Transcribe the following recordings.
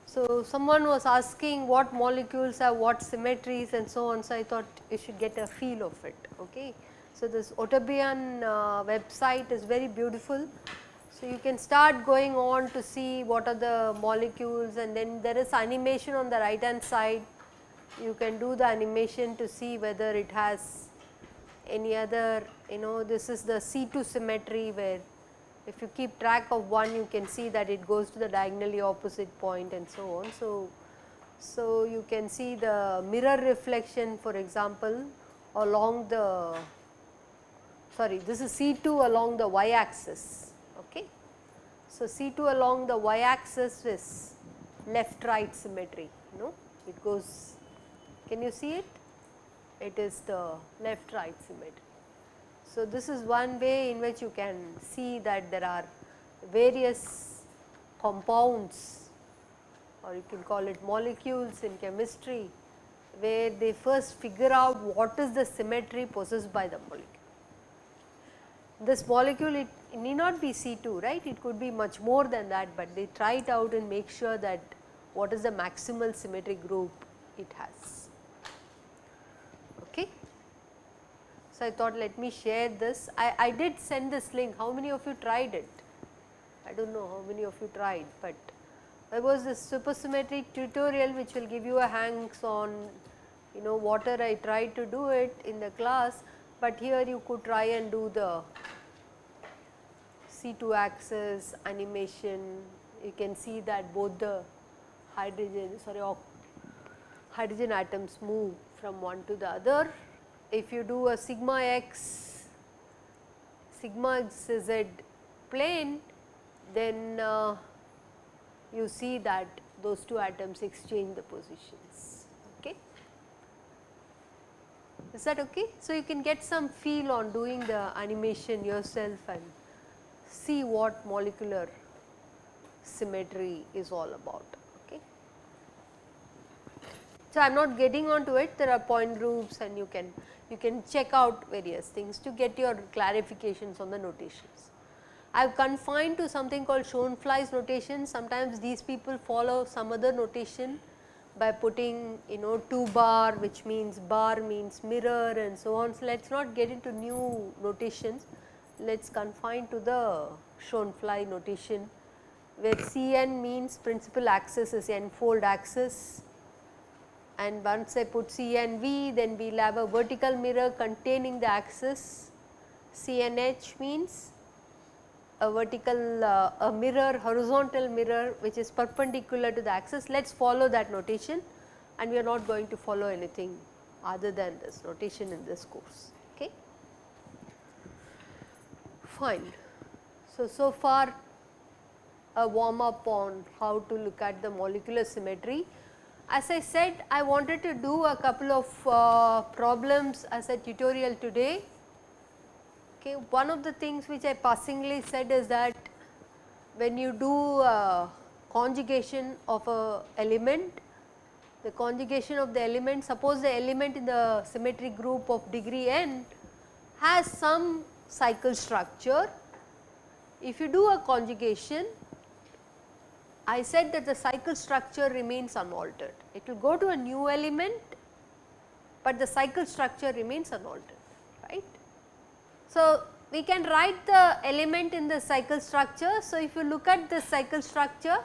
So, someone was asking what molecules have what symmetries and so on, so I thought you should get a feel of it. Okay. So, this Otobian website is very beautiful. So, you can start going on to see what are the molecules, and then there is animation on the right hand side. You can do the animation to see whether it has any other, this is the C2 symmetry, where if you keep track of one, you can see that it goes to the diagonally opposite point and so on. So you can see the mirror reflection, for example, along the, sorry, this is C2 along the y axis. Okay. So C2 along the y axis is left right symmetry, it goes, can you see it? It is the left right symmetry. So, this is one way in which you can see that there are various compounds, or you can call it molecules in chemistry, where they first figure out what is the symmetry possessed by the molecule. This molecule, it need not be C2, right, it could be much more than that, but they try it out and make sure that what is the maximal symmetry group it has. Okay. So, I thought let me share this. I did send this link. How many of you tried it? I do not know how many of you tried, but there was this supersymmetry tutorial which will give you a hands on, whatever I tried to do it in the class, but here you could try and do the C2 axis animation. You can see that both the hydrogen atoms move from one to the other. If you do a sigma x z plane, then you see that those two atoms exchange the positions. Okay. Is that okay? So, you can get some feel on doing the animation yourself and see what molecular symmetry is all about. Okay. So, I am not getting on to it, there are point groups, and you can check out various things to get your clarifications on the notations. I have confined to something called Schoenflies notation. Sometimes these people follow some other notation by putting 2 bar, which means bar means mirror and so on. So, let us not get into new notations, let us confine to the Schoenflies notation, where Cn means principal axis is n-fold axis, and once I put CNV, then we will have a vertical mirror containing the axis. CNH means a vertical a mirror, horizontal mirror, which is perpendicular to the axis. Let us follow that notation, and we are not going to follow anything other than this notation in this course. Okay. Fine. So far a warm up on how to look at the molecular symmetry. As I said, I wanted to do a couple of problems as a tutorial today. Okay. One of the things which I passingly said is that when you do conjugation of a element, the conjugation of the element, suppose the element in the symmetry group of degree n has some cycle structure. If you do a conjugation, I said that the cycle structure remains unaltered. It will go to a new element, but the cycle structure remains unaltered, right. So, we can write the element in the cycle structure. So, if you look at the cycle structure,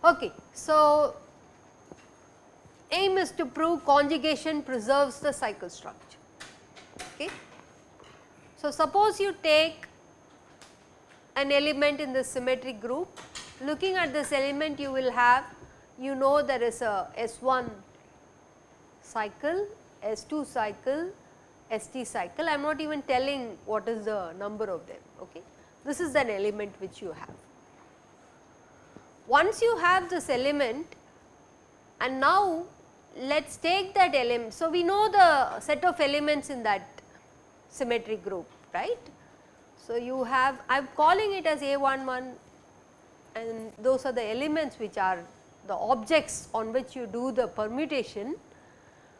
okay. So, aim is to prove conjugation preserves the cycle structure. Okay. So, suppose you take an element in the symmetric group. Looking at this element, you will have, there is a S1 cycle, S2 cycle, ST cycle. I am not even telling what is the number of them. Okay. This is an element which you have. Once you have this element, and now let us take that element. So, we know the set of elements in that symmetric group, right. So, you have, I am calling it as A11, and those are the elements which are the objects on which you do the permutation,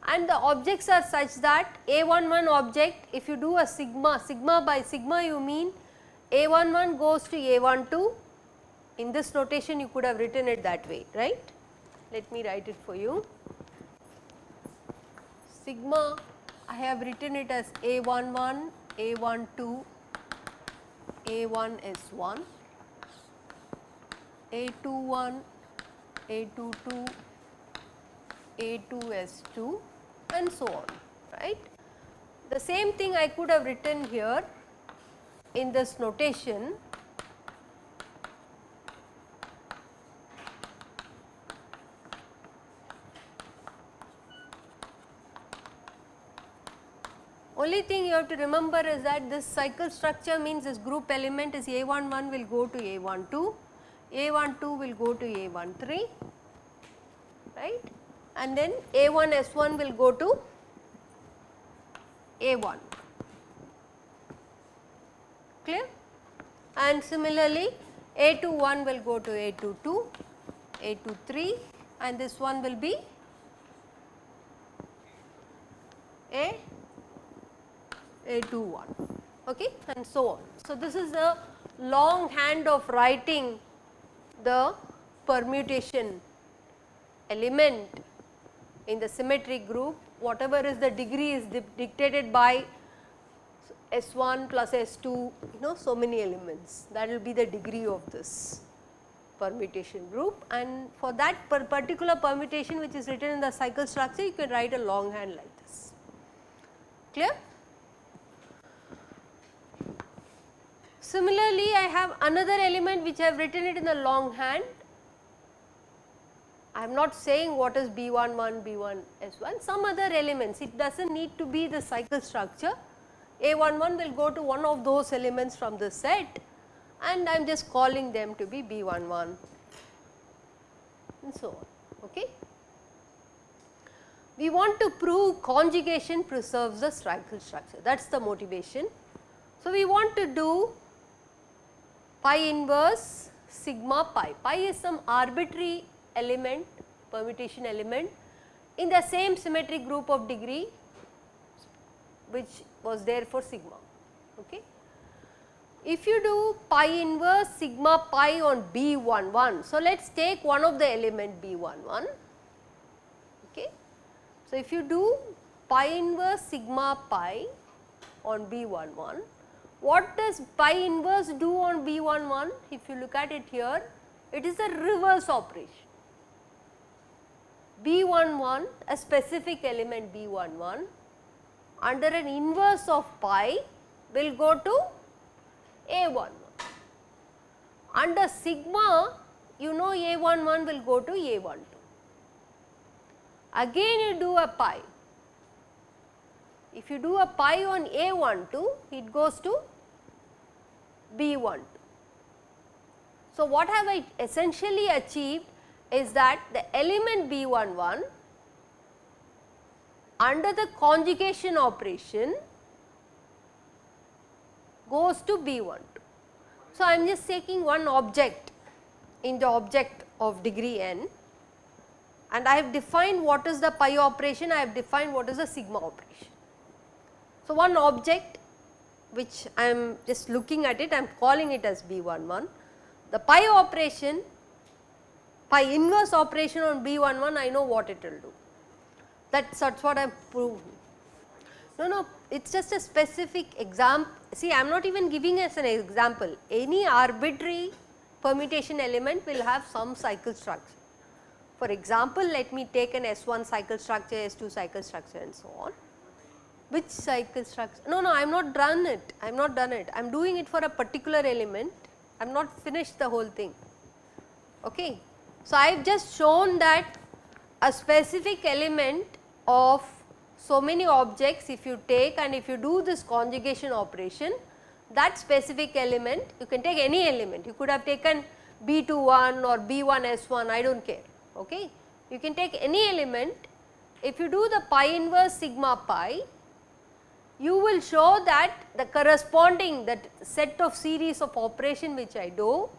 and the objects are such that A11 object, if you do a sigma, sigma by sigma you mean A11 goes to A12, in this notation you could have written it that way, right. Let me write it for you. Sigma, I have written it as A11, A12, A1S1, A21, A22, A2S2 and so on, right. The same thing I could have written here in this notation. Only thing you have to remember is that this cycle structure means this group element is A11 will go to A12, A12 will go to A13, right, and then A1S1 will go to A1, clear, and similarly A21 will go to A22, A23 and this one will be A21, okay, and so on. So, this is the long hand of writing the permutation element in the symmetric group, whatever is the degree is dictated by S1 plus S2, you know, so many elements, that will be the degree of this permutation group, and for that particular permutation which is written in the cycle structure you can write a long hand like this, clear. Similarly, I have another element which I have written it in the long hand. I am not saying what is B11, B1S1, some other elements, it does not need to be the cycle structure. A11 will go to one of those elements from the set and I am just calling them to be B11 and so on, okay. We want to prove conjugation preserves the cycle structure, that is the motivation. So, we want to do pi inverse sigma pi. Pi is some arbitrary element, permutation element in the same symmetric group of degree which was there for sigma, okay. If you do pi inverse sigma pi on B11, so let us take one of the element B11, okay. So, if you do pi inverse sigma pi on B11, what does pi inverse do on B11? If you look at it here, it is a reverse operation. B11, a specific element B11 under an inverse of pi will go to A11. Under sigma, you know A11 will go to A12. Again you do a pi. If you do a pi on A12, it goes to B12. So, what have I essentially achieved is that the element B11 under the conjugation operation goes to B12. So, I am just taking one object in the object of degree n and I have defined what is the pi operation, I have defined what is the sigma operation. So, one object which I am just looking at it, I am calling it as B11. The pi operation, pi inverse operation on B11, I know what it will do. That's what I have proved. No, it is just a specific example. See, I am not even giving as an example. Any arbitrary permutation element will have some cycle structure. For example, let me take an S1 cycle structure, S2 cycle structure and so on. Which cycle structure? No, I am not done it. I am not done it. I am doing it for a particular element. I am not finished the whole thing. Okay. So, I have just shown that a specific element of so many objects if you take and if you do this conjugation operation, that specific element, you can take any element, you could have taken B21 or B1S1, I do not care, okay. You can take any element, if you do the pi inverse sigma pi, you will show that the corresponding that set of series of operation which I do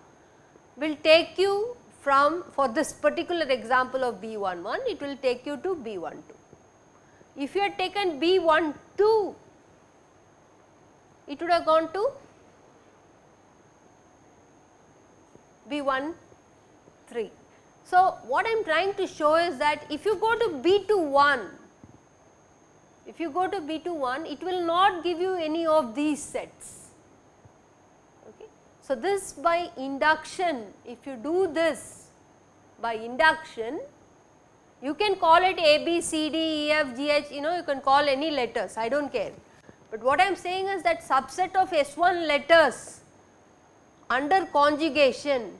will take you from, for this particular example of B11, it will take you to B12. If you had taken B12, it would have gone to B13. So, what I am trying to show is that if you go to B21, it will not give you any of these sets. Okay. So, this by induction, if you do this by induction, you can call it A, B, C, D, E, F, G, H, you can call any letters, I do not care. But what I am saying is that subset of S1 letters under conjugation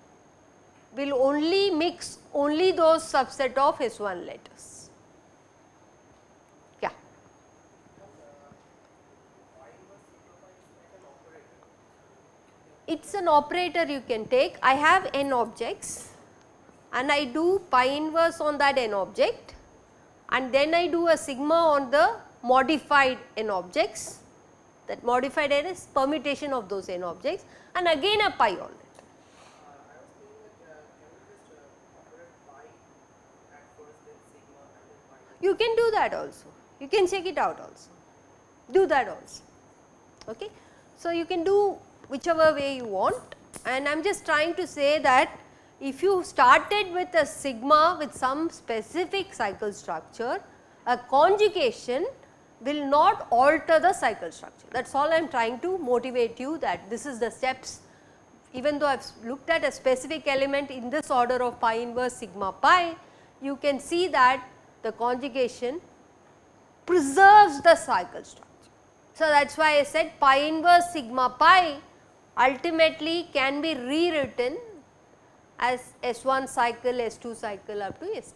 will only mix only those subset of S1 letters. Yeah. It is an operator you can take. I have n objects and I do pi inverse on that n object, and then I do a sigma on the modified n objects. That modified n is permutation of those n objects, and again a pi on it. You can do that also, you can check it out also, do that also. Okay. So, you can do whichever way you want, and I am just trying to say that if you started with a sigma with some specific cycle structure, a conjugation will not alter the cycle structure. That is all I am trying to motivate you, that this is the steps. Even though I have looked at a specific element in this order of pi inverse sigma pi, you can see that the conjugation preserves the cycle structure. So, that is why I said pi inverse sigma pi ultimately can be rewritten as S1 cycle, S2 cycle up to ST.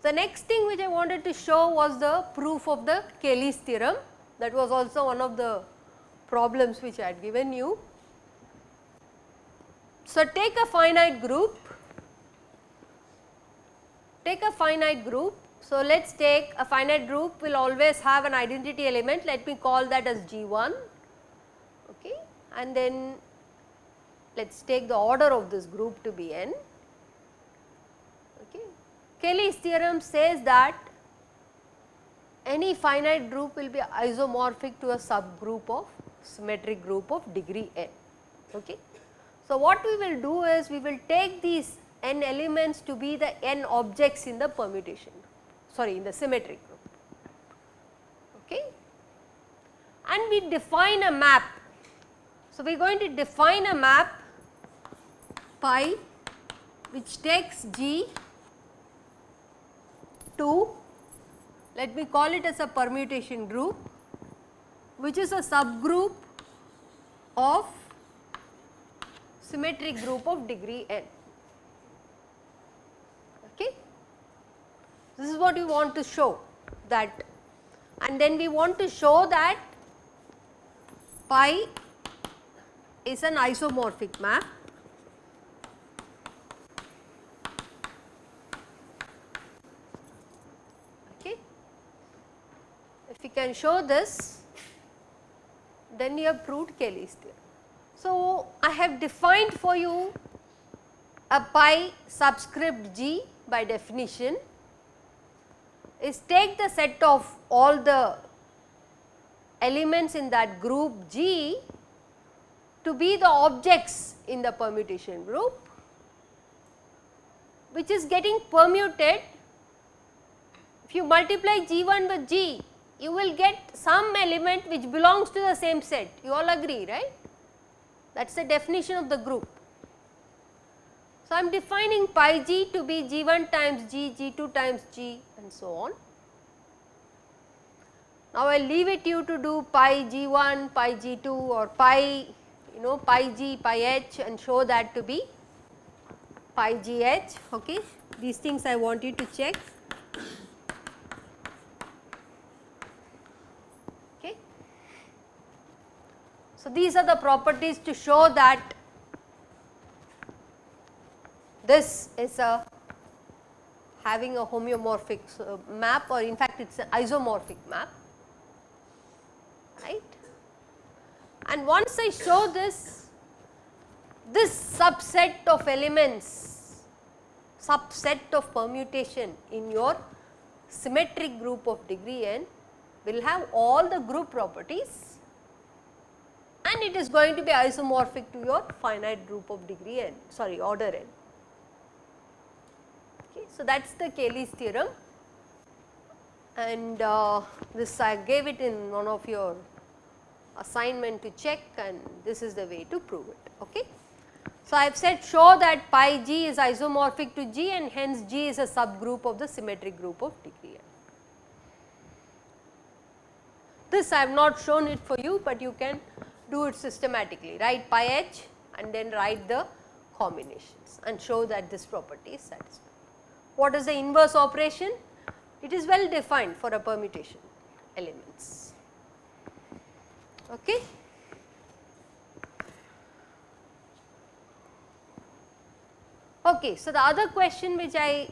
The next thing which I wanted to show was the proof of the Cayley's theorem. That was also one of the problems which I had given you. So, take a finite group. So, let us take a finite group will always have an identity element, let me call that as G1, okay, and then let us take the order of this group to be n. Okay. Cayley's theorem says that any finite group will be isomorphic to a subgroup of symmetric group of degree n. Okay. So, what we will do is we will take these n elements to be the n objects in the permutation, in the symmetric group, okay, and we define a map. So, we are going to define a map pi which takes G to, let me call it as a permutation group, which is a subgroup of symmetric group of degree n. Okay. This is what we want to show, that, and then we want to show that pi is an isomorphic map. Okay. If we can show this, then we have proved Cayley's theorem. So, I have defined for you a pi subscript G by definition is take the set of all the elements in that group G to be the objects in the permutation group, which is getting permuted. If you multiply G1 with G, you will get some element which belongs to the same set, you all agree, right? That is the definition of the group. So, I am defining pi G to be G1 times G, G2 times G and so on. Now, I will leave it you to do pi G1, pi G2 or pi pi G, pi H and show that to be pi GH. Okay. These things I want you to check. Okay. So, these are the properties to show that this is a having a homeomorphic map, or in fact it is an isomorphic map, right. And once I show this, this subset of elements, subset of permutation in your symmetric group of degree n will have all the group properties, and it is going to be isomorphic to your finite group of degree n, sorry, order n. Okay. So, that is the Cayley's theorem, and this I gave it in one of your assignment to check, and this is the way to prove it. Okay. So, I have said show that pi g is isomorphic to G, and hence G is a subgroup of the symmetric group of degree n. This I have not shown it for you, but you can do it systematically, write pi h and then write the combinations and show that this property is satisfied. What is the inverse operation? It is well defined for a permutation elements. Okay. Okay, so the other question which I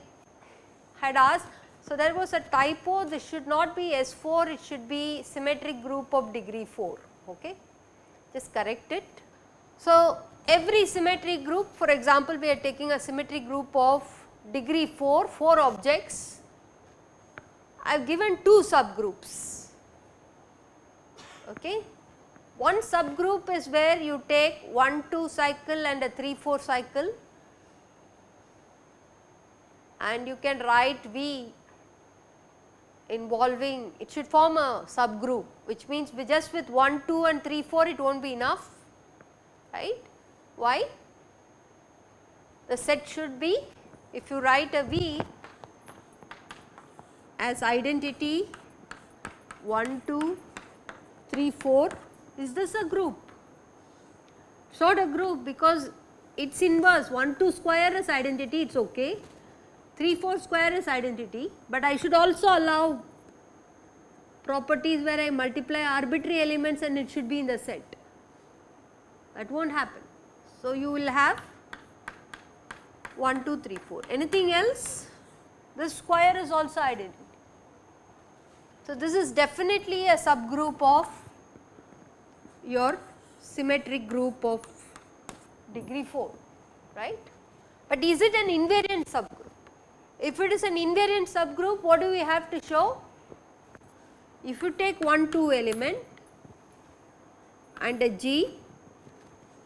had asked, so there was a typo, this should not be S4, it should be symmetric group of degree 4, okay. Just correct it. So, every symmetric group, for example, we are taking a symmetric group of degree 4, 4 objects. I have given 2 subgroups, okay. One subgroup is where you take 1-2 cycle and a 3-4 cycle, and you can write V involving, it should form a subgroup, which means just with 1, 2 and 3, 4 it will not be enough, right. Why? The set should be, if you write a V as identity 1, 2, 3, 4, is this a group? It is not a group because it is inverse, 1, 2 square is identity, it is okay. 3, 4 square is identity, but I should also allow properties where I multiply arbitrary elements and it should be in the set. That will not happen. So, you will have 1, 2, 3, 4. Anything else? This square is also identity. So, this is definitely a subgroup of your symmetric group of degree 4, right. But is it an invariant subgroup? If it is an invariant subgroup, what do we have to show? If you take 1, 2 element and a G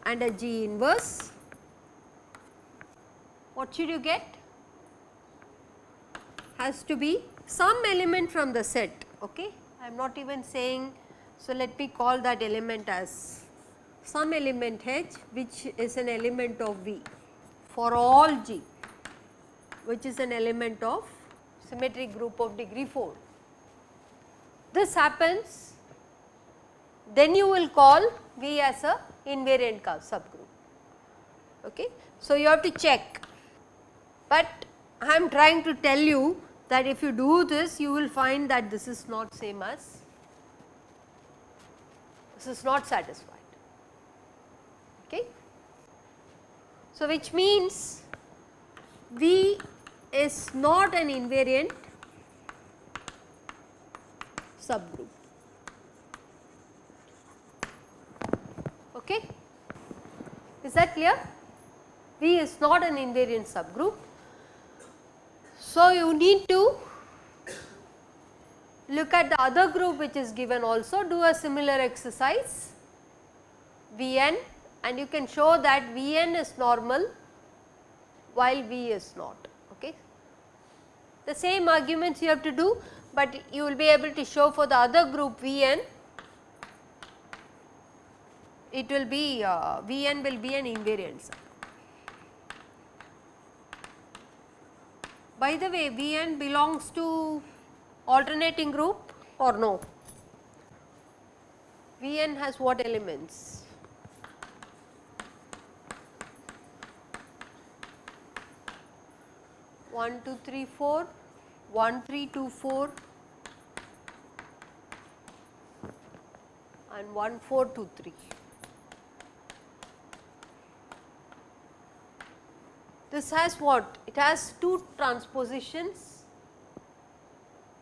and a G inverse, what should you get? Has to be some element from the set, okay. I am not even saying, so let me call that element as some element H, which is an element of V for all G, which is an element of symmetric group of degree 4. This happens, then you will call V as a invariant subgroup, okay. So, you have to check, but I am trying to tell you that if you do this, you will find that this is not same as, this is not satisfied, okay. So, which means V is not an invariant subgroup, okay. Is that clear? V is not an invariant subgroup. So, you need to look at the other group which is given also, do a similar exercise Vn, and you can show that Vn is normal while V is not, okay. The same arguments you have to do, but you will be able to show for the other group Vn, it will be Vn will be an invariant sum. By the way, Vn belongs to alternating group or no? Vn has what elements? 1, 2, 3, 4, 1, 3, 2, 4 and 1, 4, 2, 3. This has what? It has 2 transpositions.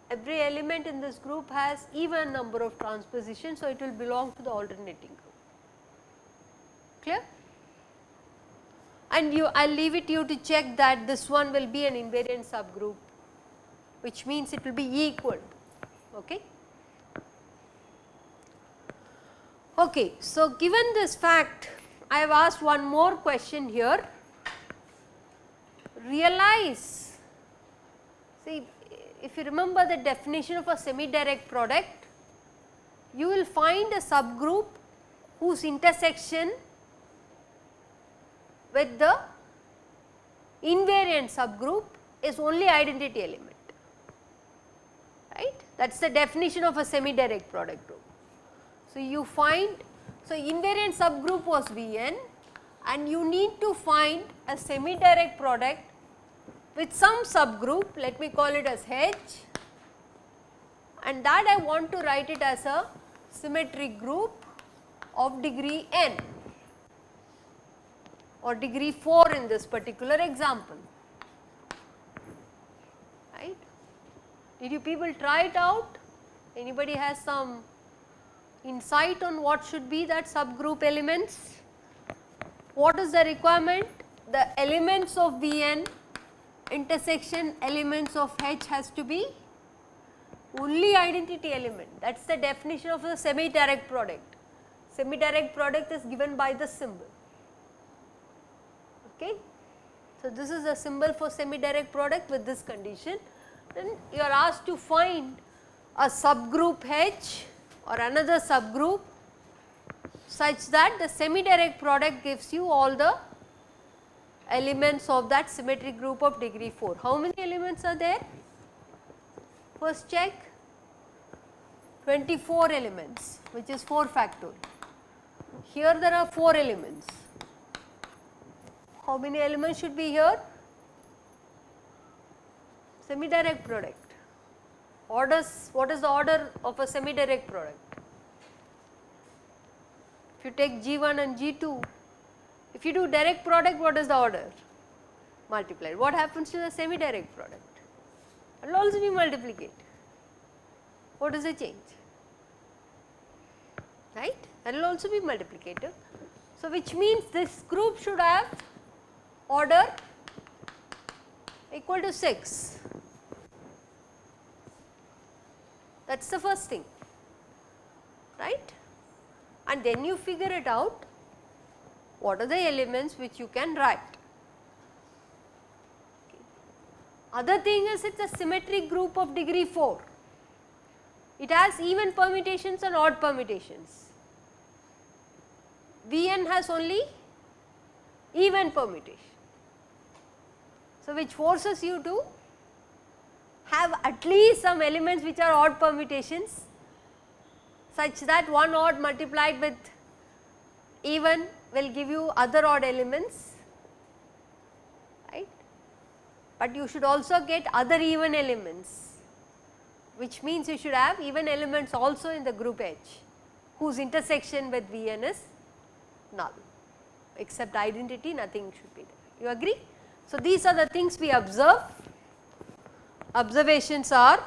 Every element in this group has even number of transpositions, so it will belong to the alternating group. Clear? and I will leave it to you to check that this one will be an invariant subgroup, which means it will be E equal. Okay. Okay, so given this fact, I have asked one more question here. Realize, see, if you remember the definition of a semi-direct product, you will find a subgroup whose intersection with the invariant subgroup is only identity element, right. That is the definition of a semi-direct product group. So, you find, so invariant subgroup was Vn and you need to find a semi-direct product with some subgroup, let me call it as H, and that I want to write it as a symmetric group of degree n or degree 4 in this particular example, right. Did you people try it out? Anybody has some insight on what should be that subgroup elements? What is the requirement? The elements of Vn intersection elements of H has to be only identity element. That is the definition of a semi-direct product. Semi-direct product is given by the symbol. Okay. So, this is a symbol for semi-direct product with this condition. Then you are asked to find a subgroup H or another subgroup such that the semi-direct product gives you all the elements of that symmetric group of degree 4. How many elements are there? First check, 24 elements, which is 4 factorial. Here there are 4 elements. How many elements should be here? Semi-direct product. What is the order of a semi-direct product? If you take G1 and G2, if you do direct product, what is the order? Multiplied. What happens to the semi-direct product? It will also be multiplicated. What is the change? Right? That will also be multiplicative. So, which means this group should have order equal to 6. That is the first thing, right. And then you figure it out, what are the elements which you can write. Okay. Other thing is it is a symmetric group of degree 4. It has even permutations and odd permutations. Vn has only even permutation. So, which forces you to have at least some elements which are odd permutations, such that one odd multiplied with even will give you other odd elements, right. But you should also get other even elements, which means you should have even elements also in the group H, whose intersection with Vn is null, except identity nothing should be there. You agree? So, these are the things we observe. Observations are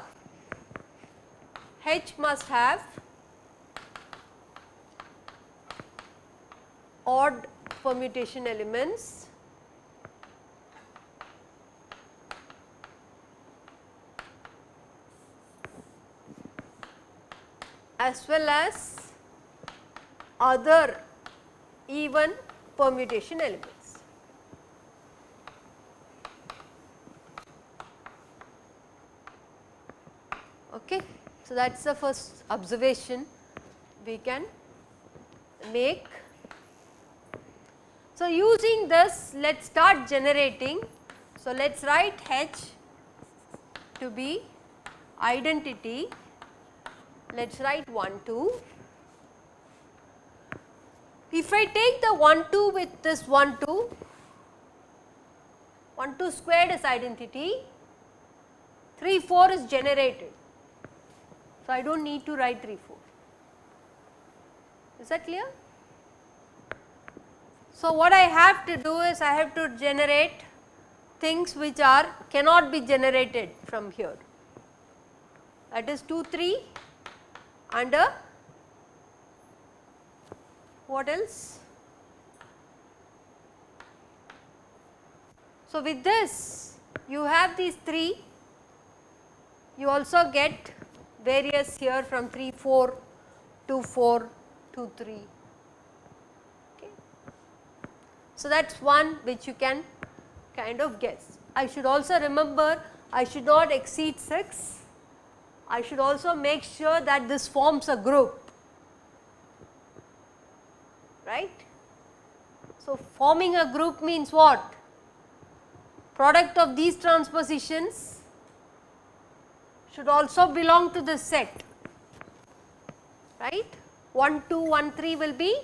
H must have odd permutation elements, as well as other even permutation elements. Okay. So, that is the first observation we can make. So, using this let us start generating. So, let us write H to be identity, let us write 1 2. If I take the 1 2 with this 1 2, 1 2 squared is identity, 3 4 is generated. So, I do not need to write 3 4. Is that clear? So, what I have to do is I have to generate things which are cannot be generated from here, that is 2 3 and what else? So, with this you have these 3, you also get various here from 3, 4, 2, 4, 2, 3. Okay. So, that is one which you can kind of guess. I should also remember I should not exceed 6. I should also make sure that this forms a group, right. So, forming a group means what? Product of these transpositions should also belong to this set, right. 1, 2, 1, 3 will be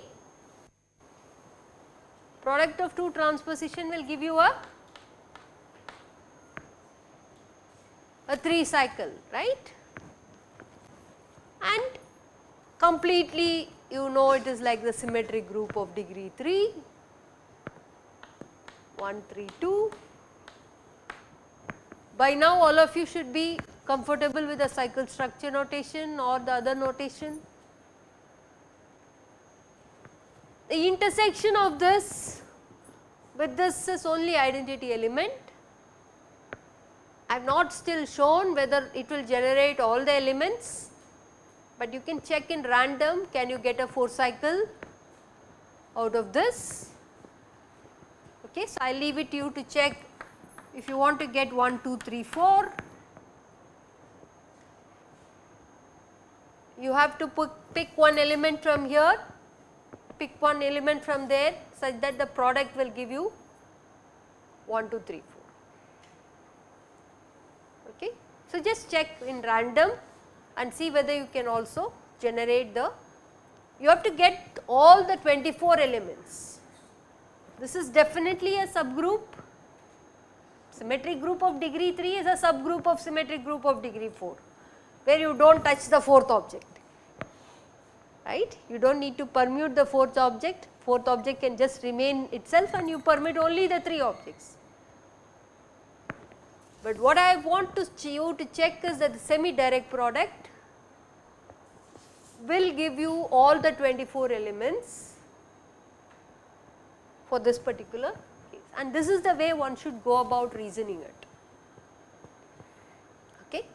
product of 2 transposition will give you a 3 cycle, right. And completely you know it is like the symmetric group of degree 3, 1, 3, 2. By now all of you should be comfortable with the cycle structure notation or the other notation. The intersection of this with this is only identity element. I have not still shown whether it will generate all the elements, but you can check in random, can you get a 4 cycle out of this. Okay, so I will leave it to you to check if you want to get 1, 2, 3, 4. You have to pick one element from here, pick one element from there such that the product will give you 1, 2, 3, 4. Okay. So, just check in random and see whether you can also generate the, you have to get all the 24 elements. This is definitely a subgroup. Symmetric group of degree 3 is a subgroup of symmetric group of degree 4, where you do not touch the 4th object, right. You do not need to permute the 4th object, 4th object can just remain itself and you permit only the 3 objects. But what I want you to check is that the semi-direct product will give you all the 24 elements for this particular case, and this is the way one should go about reasoning it. Okay.